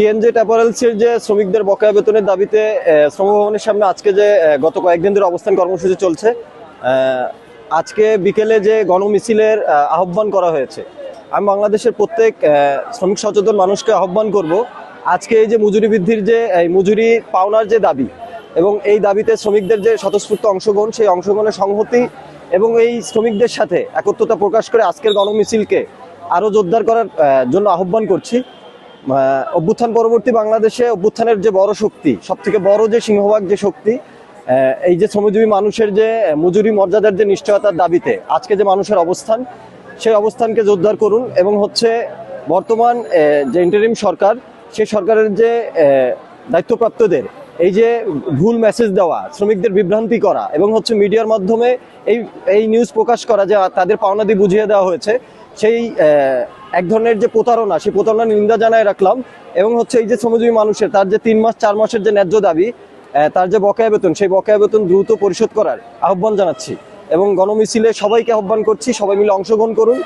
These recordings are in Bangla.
টিএনজেড অ্যাপারেলসের যে শ্রমিকদের বকেয়া বেতনের দাবিতে শ্রম ভবনের সামনে আজকে যে গত কয়েকদিন ধরে অবস্থান কর্মসূচি চলছে, আজকে বিকেলে যে গণমিছিলের আহ্বান করা হয়েছে, আমি বাংলাদেশের প্রত্যেক শ্রমিক সচেতন মানুষকে আহ্বান করব, আজকে এই যে মজুরি বৃদ্ধির যে মজুরি পাওনার যে দাবি এবং এই দাবিতে শ্রমিকদের যে স্বতঃস্ফূর্ত অংশগ্রহণ, সেই অংশগ্রহণের সংহতি এবং এই শ্রমিকদের সাথে একত্রতা প্রকাশ করে আজকের গণমিছিলকে আরও জোরদার করার জন্য আহ্বান করছি। অভ্যুত্থান পরবর্তী বাংলাদেশে অভ্যুত্থানের যে বড় শক্তি, সব থেকে বড় যে সিংহভাগ যে শক্তি, এই যে শ্রমজীবী মানুষের যে মজুরি মর্যাদার যে নিশ্চয়তার দাবিতে আজকে যে মানুষের অবস্থান, সেই অবস্থানকে জোরদার করুন এবং বর্তমান যে ইন্টারিম সরকার, সেই সরকারের যে দায়িত্বপ্রাপ্তদের এই যে ভুল মেসেজ দেওয়া, শ্রমিকদের বিভ্রান্তি করা এবং মিডিয়ার মাধ্যমে এই নিউজ প্রকাশ করা যে তাদের পাওনাদি বুঝিয়ে দেওয়া হয়েছে, সেই এক ধরনের যে প্রতারণা, সেই প্রতারণার নিন্দা জানায় রাখলাম। এবং এই যে শ্রমজীবী মানুষের তার যে 3 মাস 4 মাসের যে ন্যায্য দাবি, তার যে বকেয়া বেতন, সেই বকেয়া বেতন দ্রুত পরিশোধ করার আহ্বান জানাচ্ছি এবং গণমিছিলে সবাইকে আহ্বান করছি, সবাই মিলে অংশগ্রহণ করুন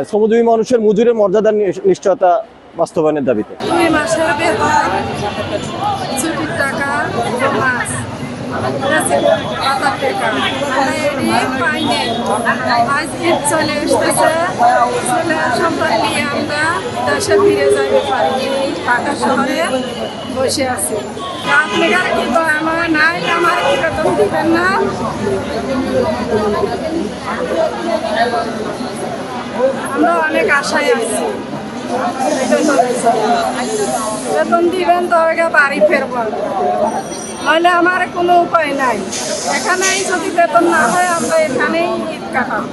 শ্রমজীবী মানুষের মজুরের মর্যাদার নিশ্চয়তা বাস্তবায়নের দাবিতে। 2 মাসের বেতন, ছুটির টাকা, মাস আজ ঈদ চলে এসতেছে, সন্তান নিয়ে আমরা দেশে ফিরে যাইতে পারি, ঢাকা শহরে বসে আছি। আপনার কি আমার নাই, আমার কি বেতন দিবেন না? আমরা অনেক আশায় আছি, বেতন দিবেন তো বাড়ি ফেরবো, নইলে আমার কোনো উপায় নাই। এখানেই যদি বেতন না হয় আমরা এখানেই ঈদ কাটাবো।